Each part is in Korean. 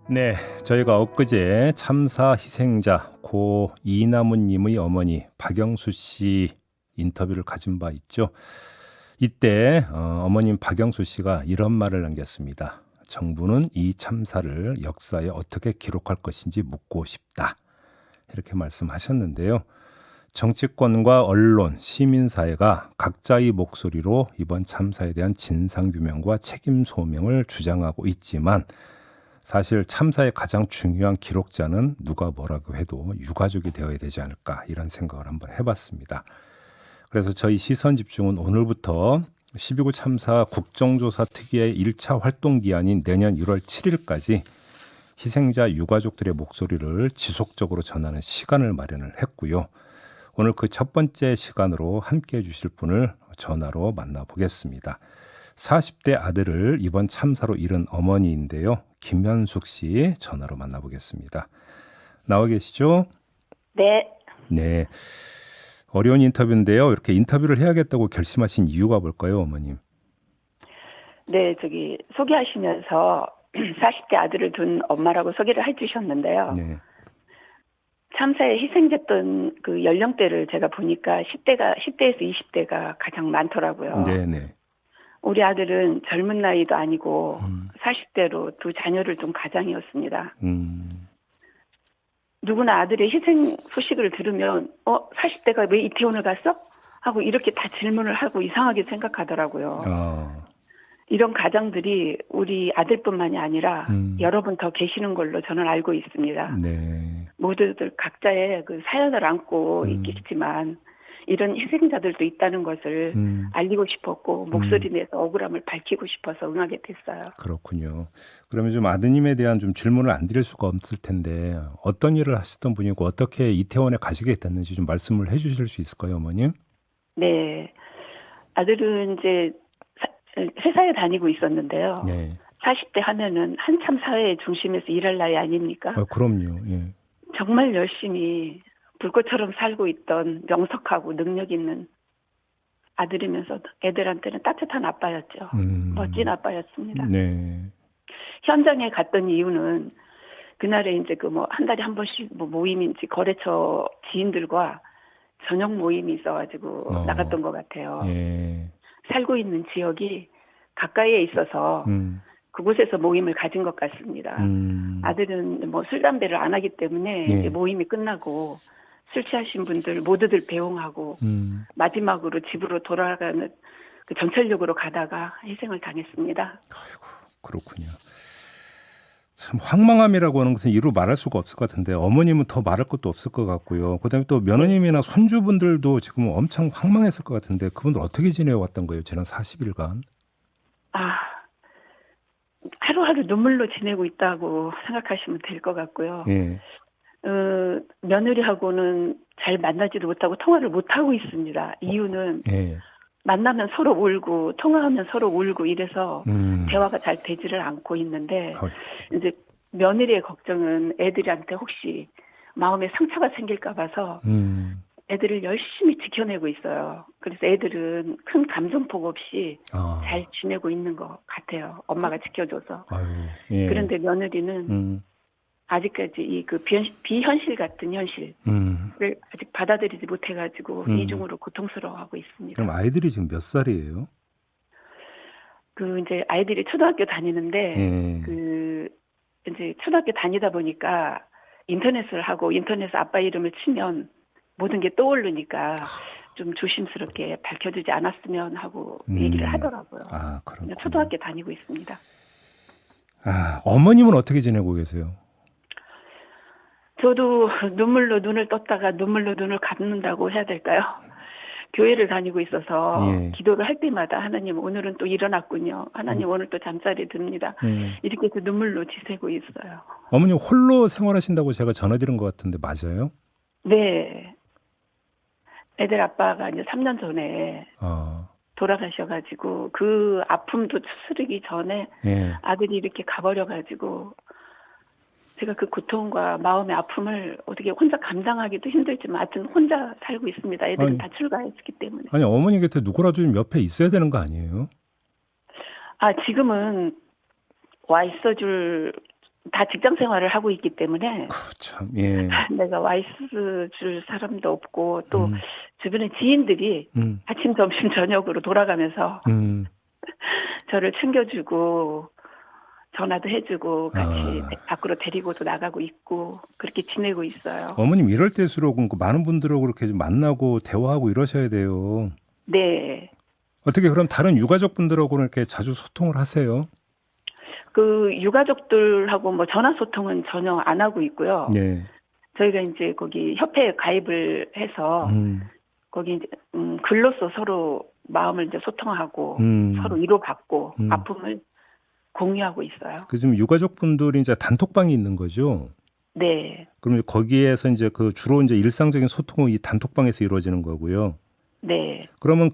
네, 저희가 엊그제 참사 희생자 고 이나무님의 어머니 박영수 씨 인터뷰를 가진 바 있죠. 이때 어머님 박영수 씨가 이런 말을 남겼습니다. 정부는 이 참사를 역사에 어떻게 기록할 것인지 묻고 싶다. 이렇게 말씀하셨는데요. 정치권과 언론, 시민사회가 각자의 목소리로 이번 참사에 대한 진상규명과 책임 소명을 주장하고 있지만 사실 참사의 가장 중요한 기록자는 누가 뭐라고 해도 유가족이 되어야 되지 않을까 이런 생각을 한번 해봤습니다. 그래서 저희 시선 집중은 오늘부터 12구 참사 국정조사 특위의 1차 활동 기한인 내년 1월 7일까지 희생자 유가족들의 목소리를 지속적으로 전하는 시간을 마련을 했고요. 오늘 그 첫 번째 시간으로 함께해 주실 분을 전화로 만나보겠습니다. 40대 아들을 이번 참사로 잃은 어머니인데요. 김현숙 씨 전화로 만나보겠습니다. 나와 계시죠? 네. 네. 어려운 인터뷰인데요. 이렇게 인터뷰를 해야겠다고 결심하신 이유가 뭘까요, 어머님? 네, 소개하시면서 40대 아들을 둔 엄마라고 소개를 해주셨는데요. 네. 참사에 희생됐던 그 연령대를 제가 보니까 10대에서 20대가 가장 많더라고요. 네네. 우리 아들은 젊은 나이도 아니고 40대로 두 자녀를 둔 가장이었습니다. 누구나 아들의 희생 소식을 들으면 40대가 왜 이태원을 갔어? 하고 이렇게 다 질문을 하고 이상하게 생각하더라고요. 이런 가장들이 우리 아들뿐만이 아니라 여러 분 더 계시는 걸로 저는 알고 있습니다. 네. 모두들 각자의 그 사연을 안고 있겠지만 이런 희생자들도 있다는 것을 알리고 싶었고 목소리 내서 억울함을 밝히고 싶어서 응하게 됐어요. 그렇군요. 그러면 좀 아드님에 대한 좀 질문을 안 드릴 수가 없을 텐데 어떤 일을 하시던 분이고 어떻게 이태원에 가시게 됐는지 좀 말씀을 해 주실 수 있을까요, 어머님? 네. 아들은 이제 회사에 다니고 있었는데요. 네. 40대 하면은 한참 사회의 중심에서 일할 나이 아닙니까? 그럼요. 예. 정말 열심히 불꽃처럼 살고 있던 명석하고 능력 있는 아들이면서 애들한테는 따뜻한 아빠였죠. 멋진 아빠였습니다. 네. 현장에 갔던 이유는 그날에 이제 한 달에 한 번씩 모임인지 거래처 지인들과 저녁 모임이 있어가지고 나갔던 것 같아요. 예. 살고 있는 지역이 가까이에 있어서 그곳에서 모임을 가진 것 같습니다. 아들은 술, 담배를 안 하기 때문에 네. 이제 모임이 끝나고 술 취하신 분들 모두들 배웅하고 마지막으로 집으로 돌아가는 그 전철역으로 가다가 희생을 당했습니다. 아이고, 그렇군요. 참 황망함이라고 하는 것은 이루 말할 수가 없을 것 같은데 어머님은 더 말할 것도 없을 것 같고요. 그다음에 또 며느님이나 손주분들도 지금 엄청 황망했을 것 같은데 그분들 어떻게 지내왔던 거예요? 지난 40일간? 하루하루 눈물로 지내고 있다고 생각하시면 될 것 같고요. 예. 며느리하고는 잘 만나지도 못하고 통화를 못하고 있습니다. 이유는 예. 만나면 서로 울고 통화하면 서로 울고 이래서 대화가 잘 되지를 않고 있는데 이제 며느리의 걱정은 애들한테 혹시 마음에 상처가 생길까 봐서 애들을 열심히 지켜내고 있어요. 그래서 애들은 큰 감정폭 없이 잘 지내고 있는 것 같아요. 엄마가 지켜줘서. 아유, 예. 그런데 며느리는 아직까지 이 비현실 같은 현실을 아직 받아들이지 못해가지고 이중으로 고통스러워하고 있습니다. 그럼 아이들이 지금 몇 살이에요? 이제 아이들이 초등학교 다니는데 예. 이제 초등학교 다니다 보니까 인터넷을 하고 인터넷에 아빠 이름을 치면 모든 게 떠오르니까 좀 조심스럽게 밝혀주지 않았으면 하고 얘기를 하더라고요. 그렇군요. 초등학교 다니고 있습니다. 어머님은 어떻게 지내고 계세요? 저도 눈물로 눈을 떴다가 눈물로 눈을 감는다고 해야 될까요? 교회를 다니고 있어서 기도를 할 때마다 하나님 오늘은 또 일어났군요. 하나님 오늘 또 잠자리 듭니다. 이렇게 해서 눈물로 지새고 있어요. 어머님 홀로 생활하신다고 제가 전해드린 것 같은데 맞아요? 네. 애들 아빠가 이제 3년 전에 돌아가셔가지고 그 아픔도 추스르기 전에 아들이 이렇게 가버려가지고 제가 그 고통과 마음의 아픔을 어떻게 혼자 감당하기도 힘들지만 하여튼 혼자 살고 있습니다. 애들은 다 출가했기 때문에. 아니 어머니 곁에 누구라도 좀 옆에 있어야 되는 거 아니에요? 지금은 와 있어줄 다 직장 생활을 하고 있기 때문에 참, 예. 내가 와 있을 줄 사람도 없고 또 음, 주변에 지인들이 아침, 점심, 저녁으로 돌아가면서 저를 챙겨주고 전화도 해주고 같이 밖으로 데리고도 나가고 있고 그렇게 지내고 있어요. 어머님 이럴 때일수록 그 많은 분들하고 그렇게 좀 만나고 대화하고 이러셔야 돼요. 네. 어떻게 그럼 다른 유가족 분들하고는 이렇게 자주 소통을 하세요? 그 유가족들하고 뭐 전화 소통은 전혀 안 하고 있고요. 네. 저희가 이제 거기 협회에 가입을 해서 거기 이제 글로써 서로 마음을 이제 소통하고 서로 위로받고 아픔을 공유하고 있어요. 그 지금 유가족 분들이 이제 단톡방이 있는 거죠? 네. 그럼 거기에서 이제 그 주로 이제 일상적인 소통은 이 단톡방에서 이루어지는 거고요. 네. 그러면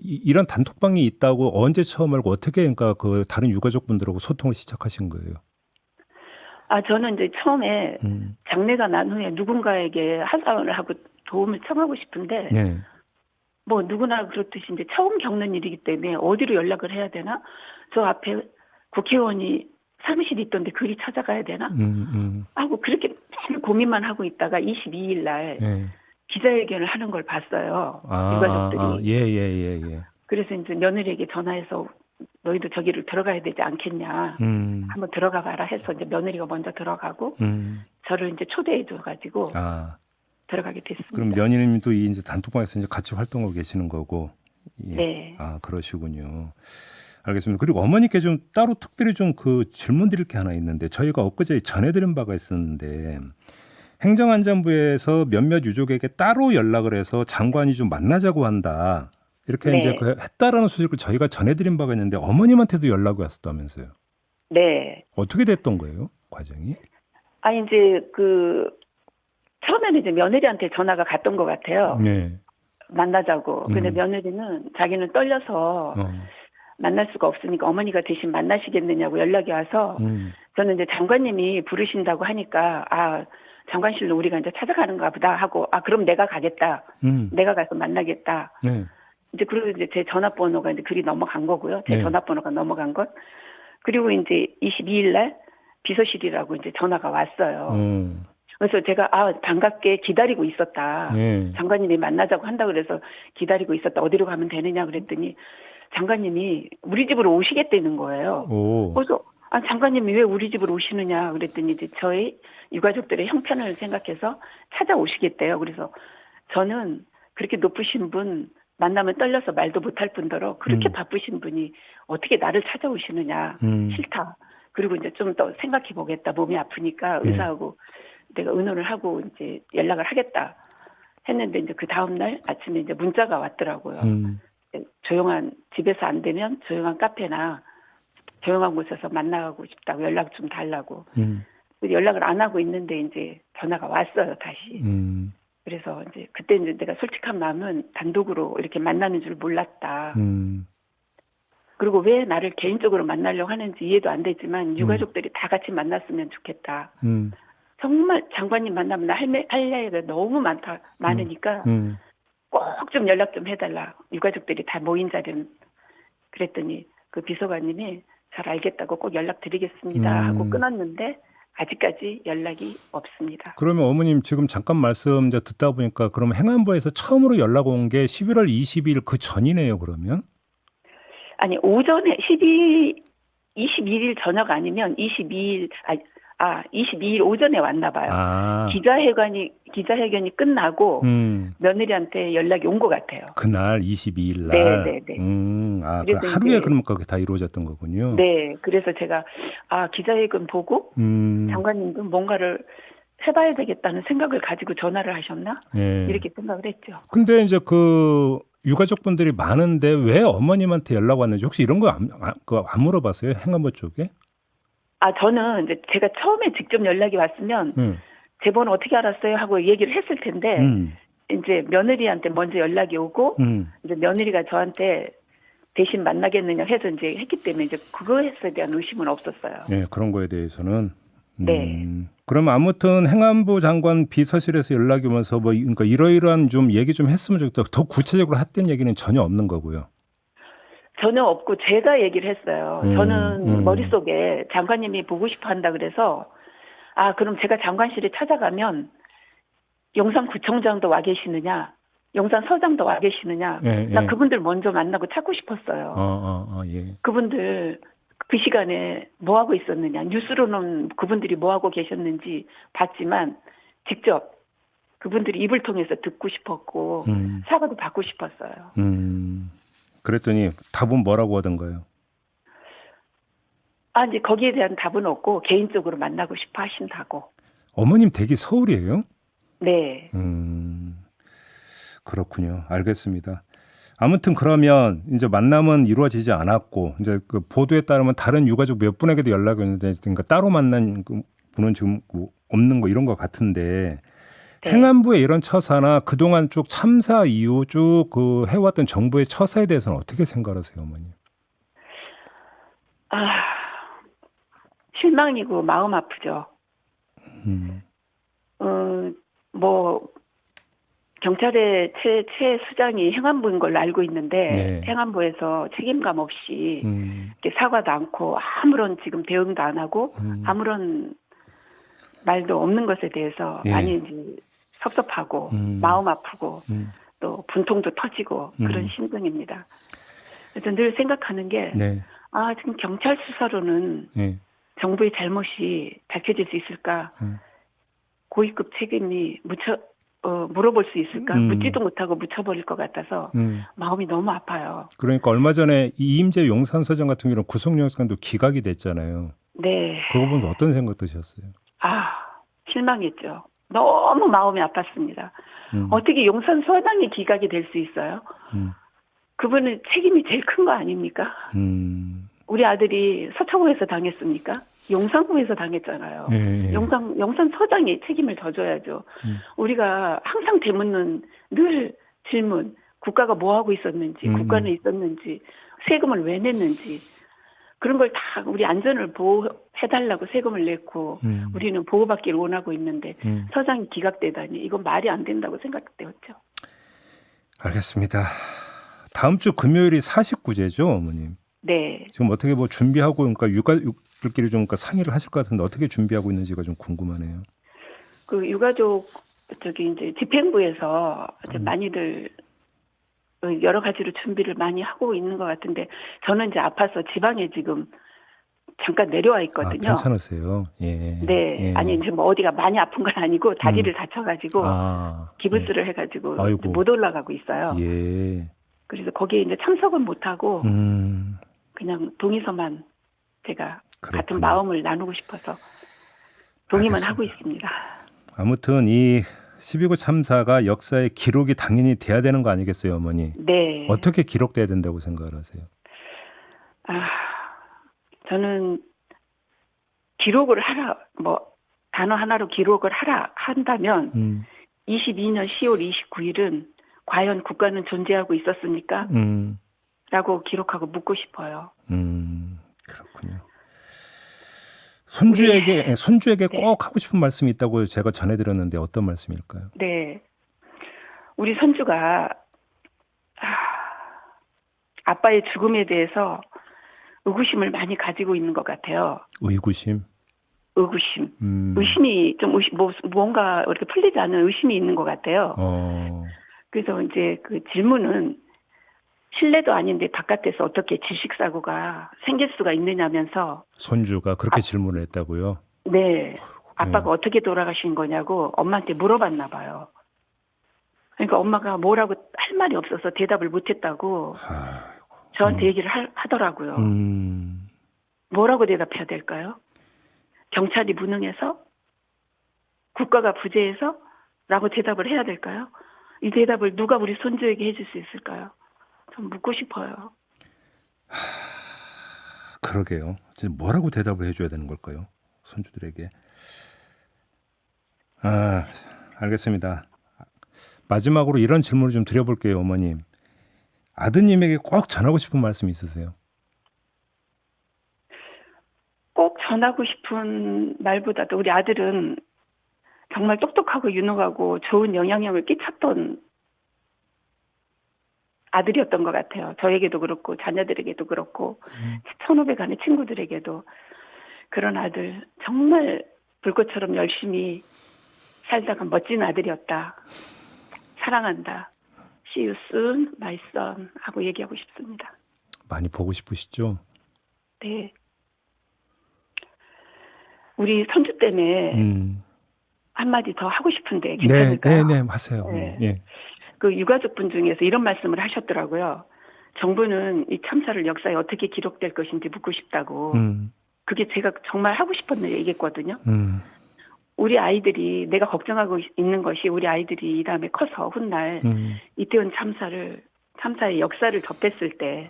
이런 단톡방이 있다고 언제 처음 알고 어떻게 그러니까 그 다른 유가족 분들하고 소통을 시작하신 거예요? 아, 저는 이제 처음에 장례가 난 후에 누군가에게 하사원을 하고 도움을 청하고 싶은데 네. 뭐 누구나 그렇듯이 이제 처음 겪는 일이기 때문에 어디로 연락을 해야 되나? 저 앞에 국회의원이 사무실이 있던데 그리 찾아가야 되나? 하고 그렇게 맨 고민만 하고 있다가 22일 날 네. 기자회견을 하는 걸 봤어요. 유가족들이. 예. 그래서 이제 며느리에게 전화해서 너희도 저기를 들어가야 되지 않겠냐. 한번 들어가 봐라 해서 이제 며느리가 먼저 들어가고 저를 이제 초대해 줘 가지고 들어가게 됐습니다. 그럼 며느님도 이 이제 단톡방에서 이제 같이 활동하고 계시는 거고. 예. 네. 아, 그러시군요. 알겠습니다. 그리고 어머니께 좀 따로 특별히 좀 그 질문 드릴 게 하나 있는데 저희가 엊그제 전해드린 바가 있었는데 행정안전부에서 몇몇 유족에게 따로 연락을 해서 장관이 좀 만나자고 한다. 이렇게 네. 이제 했다라는 소식을 저희가 전해드린 바가 있는데 어머님한테도 연락이 왔었다면서요. 네. 어떻게 됐던 거예요? 과정이? 아, 이제 처음에는 이제 며느리한테 전화가 갔던 것 같아요. 네. 만나자고. 근데 며느리는 자기는 떨려서 만날 수가 없으니까 어머니가 대신 만나시겠느냐고 연락이 와서 저는 이제 장관님이 부르신다고 하니까 장관실로 우리가 이제 찾아가는가 보다 하고 그럼 내가 가겠다. 내가 가서 만나겠다. 네. 이제 그리고 이제 제 전화번호가 이제 글이 넘어간 거고요. 제 네. 전화번호가 넘어간 것. 그리고 이제 22일 날 비서실이라고 이제 전화가 왔어요. 그래서 제가 반갑게 기다리고 있었다. 네. 장관님이 만나자고 한다 그래서 기다리고 있었다. 어디로 가면 되느냐 그랬더니 장관님이 우리 집으로 오시겠다는 거예요. 그래서 장관님이 왜 우리 집으로 오시느냐 그랬더니 이제 저희 유가족들의 형편을 생각해서 찾아오시겠대요. 그래서 저는 그렇게 높으신 분 만나면 떨려서 말도 못할 뿐더러 그렇게 바쁘신 분이 어떻게 나를 찾아오시느냐. 싫다. 그리고 이제 좀 더 생각해 보겠다. 몸이 아프니까 의사하고 내가 의논을 하고 이제 연락을 하겠다 했는데 이제 그 다음 날 아침에 이제 문자가 왔더라고요. 조용한 집에서 안 되면 조용한 카페나 조용한 곳에서 만나고 싶다고 연락 좀 달라고. 연락을 안 하고 있는데 이제 전화가 왔어요, 다시. 그래서 이제 그때 이제 내가 솔직한 마음은 단독으로 이렇게 만나는 줄 몰랐다. 그리고 왜 나를 개인적으로 만나려고 하는지 이해도 안 되지만 유가족들이 다 같이 만났으면 좋겠다. 정말 장관님 만나면 나 할 얘기가 너무 많으니까 꼭 좀 연락 좀 해달라. 유가족들이 다 모인 자리는. 그랬더니 그 비서관님이 잘 알겠다고 꼭 연락드리겠습니다 하고 끊었는데 아직까지 연락이 없습니다. 그러면 어머님 지금 잠깐 말씀 이제 듣다 보니까 그럼 행안부에서 처음으로 연락 온 게 11월 22일 그 전이네요, 그러면? 아니, 오전에 22일 저녁 아니면 22일 오전에 왔나 봐요. 기자회견이 끝나고 며느리한테 연락이 온 것 같아요. 그날 22일 날. 네네네. 그 하루에 그럼 그게 다 이루어졌던 거군요. 네, 그래서 제가 기자회견 보고 장관님도 뭔가를 해봐야 되겠다는 생각을 가지고 전화를 하셨나? 네. 이렇게 생각을 했죠. 근데 이제 그 유가족분들이 많은데 왜 어머님한테 연락 왔는지 혹시 이런 거 안 물어봤어요? 행안부 쪽에? 저는 이제 제가 처음에 직접 연락이 왔으면 제 번호 어떻게 알았어요? 하고 얘기를 했을 텐데 이제 며느리한테 먼저 연락이 오고 이제 며느리가 저한테 대신 만나겠느냐 해서 이제 했기 때문에 이제 그거에 대한 의심은 없었어요. 네, 그런 거에 대해서는. 네. 그럼 아무튼 행안부 장관 비서실에서 연락이 오면서 그러니까 이러이러한 좀 얘기 좀 했으면 좋겠다. 더 구체적으로 했던 얘기는 전혀 없는 거고요. 전혀 없고 제가 얘기를 했어요. 저는 머릿속에 장관님이 보고 싶어 한다 그래서 그럼 제가 장관실에 찾아가면 용산구청장도 와 계시느냐, 용산서장도 와 계시느냐. 나 그분들 먼저 만나고 찾고 싶었어요. 예. 그분들 그 시간에 뭐 하고 있었느냐. 뉴스로는 그분들이 뭐 하고 계셨는지 봤지만 직접 그분들이 입을 통해서 듣고 싶었고 사과도 받고 싶었어요. 그랬더니 답은 뭐라고 하던가요? 이제 거기에 대한 답은 없고 개인적으로 만나고 싶어 하신다고. 어머님 댁이 서울이에요? 네. 그렇군요. 알겠습니다. 아무튼 그러면 이제 만남은 이루어지지 않았고 이제 그 보도에 따르면 다른 유가족 몇 분에게도 연락이 왔는데 그러니까 따로 만난 그 분은 지금 뭐 없는 거 이런 것 같은데 네. 행안부의 이런 처사나 그동안 쭉 참사 이후 쭉 그 해왔던 정부의 처사에 대해서는 어떻게 생각하세요, 어머니? 실망이고 마음 아프죠. 뭐 경찰의 최 수장이 행안부인 걸로 알고 있는데 네. 행안부에서 책임감 없이 이렇게 사과도 않고 아무런 지금 대응도 안 하고 아무런 말도 없는 것에 대해서 예. 많이 이제 섭섭하고 마음 아프고 또 분통도 터지고 그런 심정입니다. 그래서 늘 생각하는 게 네. 지금 경찰 수사로는 네. 정부의 잘못이 밝혀질 수 있을까? 고위급 책임이 물어볼 수 있을까? 묻지도 못하고 묻혀버릴 것 같아서 마음이 너무 아파요. 그러니까 얼마 전에 이임재 용산서장 같은 경우는 구속영장도 기각이 됐잖아요. 네. 그거 보면서 어떤 생각 드셨어요? 실망했죠. 너무 마음이 아팠습니다. 어떻게 용산서장이 기각이 될 수 있어요? 그분은 책임이 제일 큰 거 아닙니까? 우리 아들이 서초구에서 당했습니까? 용산구에서 당했잖아요. 예. 용산서장이 책임을 져줘야죠. 우리가 항상 되묻는 늘 질문, 국가가 뭐 하고 있었는지, 국가는 있었는지, 세금을 왜 냈는지, 그런 걸 다 우리 안전을 보호해달라고 세금을 냈고, 우리는 보호받기를 원하고 있는데, 서장이 기각되다니, 이건 말이 안 된다고 생각되었죠. 알겠습니다. 다음 주 금요일이 49제죠, 어머님? 네. 지금 어떻게 뭐 준비하고, 그러니까 육아들끼리 좀 그러니까 상의를 하실 것 같은데 어떻게 준비하고 있는지가 좀 궁금하네요. 그 유가족 이제 집행부에서 많이들 여러 가지로 준비를 많이 하고 있는 것 같은데 저는 이제 아파서 지방에 지금 잠깐 내려와 있거든요. 괜찮으세요? 예. 네. 예. 아니 이제 뭐 어디가 많이 아픈 건 아니고 다리를 다쳐가지고 기부스를 해가지고 못 올라가고 있어요. 예. 그래서 거기에 이제 참석은 못 하고 그냥 동의서만 제가 그렇군요. 같은 마음을 나누고 싶어서 동의만 하고 있습니다. 아무튼 이 12구 참사가 역사의 기록이 당연히 돼야 되는 거 아니겠어요, 어머니? 네. 어떻게 기록돼야 된다고 생각을 하세요? 저는 기록을 하라, 단어 하나로 기록을 하라 한다면 22년 10월 29일은 과연 국가는 존재하고 있었습니까? 라고 기록하고 묻고 싶어요. 그렇군요. 손주에게 꼭 하고 싶은 말씀이 있다고 제가 전해드렸는데 어떤 말씀일까요? 네. 우리 손주가 아빠의 죽음에 대해서 의구심을 많이 가지고 있는 것 같아요. 의구심? 의구심. 의심이 좀 뭔가 이렇게 풀리지 않는 의심이 있는 것 같아요. 그래서 이제 그 질문은 실내도 아닌데 바깥에서 어떻게 질식사고가 생길 수가 있느냐면서 손주가 그렇게 질문을 했다고요? 네. 아빠가 어떻게 돌아가신 거냐고 엄마한테 물어봤나 봐요. 그러니까 엄마가 뭐라고 할 말이 없어서 대답을 못했다고 저한테 얘기를 하더라고요. 뭐라고 대답해야 될까요? 경찰이 무능해서? 국가가 부재해서? 라고 대답을 해야 될까요? 이 대답을 누가 우리 손주에게 해줄 수 있을까요? 좀 묻고 싶어요. 그러게요. 지금 뭐라고 대답을 해줘야 되는 걸까요? 손주들에게. 알겠습니다. 마지막으로 이런 질문을 좀 드려볼게요, 어머님. 아드님에게 꼭 전하고 싶은 말씀 있으세요? 꼭 전하고 싶은 말보다도 우리 아들은 정말 똑똑하고 유능하고 좋은 영향력을 끼쳤던 아들이었던 것 같아요. 저에게도 그렇고 자녀들에게도 그렇고 1,500안의 친구들에게도 그런 아들 정말 불꽃처럼 열심히 살다가 멋진 아들이었다. 사랑한다. See you soon, my son 하고 얘기하고 싶습니다. 많이 보고 싶으시죠? 네. 우리 손주 때문에 한마디 더 하고 싶은데 괜찮을까요? 네, 하세요. 네. 예. 그 유가족분 중에서 이런 말씀을 하셨더라고요. 정부는 이 참사를 역사에 어떻게 기록될 것인지 묻고 싶다고. 그게 제가 정말 하고 싶었는데 얘기했거든요. 우리 아이들이 내가 걱정하고 있는 것이 우리 아이들이 이 다음에 커서 훗날 이태원 참사의 역사를 접했을 때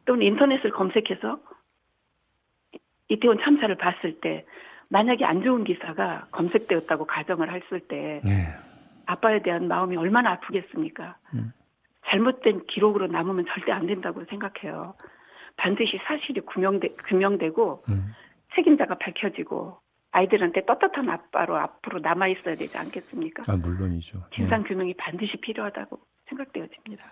또는 인터넷을 검색해서 이태원 참사를 봤을 때 만약에 안 좋은 기사가 검색되었다고 가정을 했을 때 아빠에 대한 마음이 얼마나 아프겠습니까? 잘못된 기록으로 남으면 절대 안 된다고 생각해요. 반드시 사실이 규명되고 책임자가 밝혀지고 아이들한테 떳떳한 아빠로 앞으로 남아있어야 되지 않겠습니까? 아, 물론이죠. 진상규명이 반드시 필요하다고 생각되어집니다.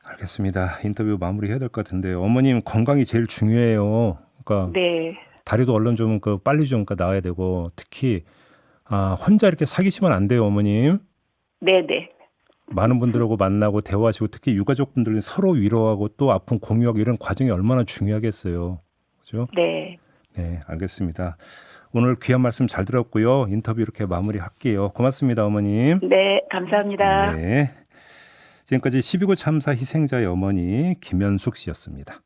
알겠습니다. 인터뷰 마무리해야 될 것 같은데 어머님 건강이 제일 중요해요. 그러니까 네. 다리도 얼른 좀 빨리 좀 나아야 되고 특히 혼자 이렇게 사귀시면 안 돼요, 어머님. 네. 많은 분들하고 만나고 대화하시고 특히 유가족분들은 서로 위로하고 또 아픔 공유하고 이런 과정이 얼마나 중요하겠어요. 그죠? 네. 네, 알겠습니다. 오늘 귀한 말씀 잘 들었고요. 인터뷰 이렇게 마무리할게요. 고맙습니다, 어머님. 네, 감사합니다. 네. 지금까지 12구 참사 희생자의 어머니 김연숙 씨였습니다.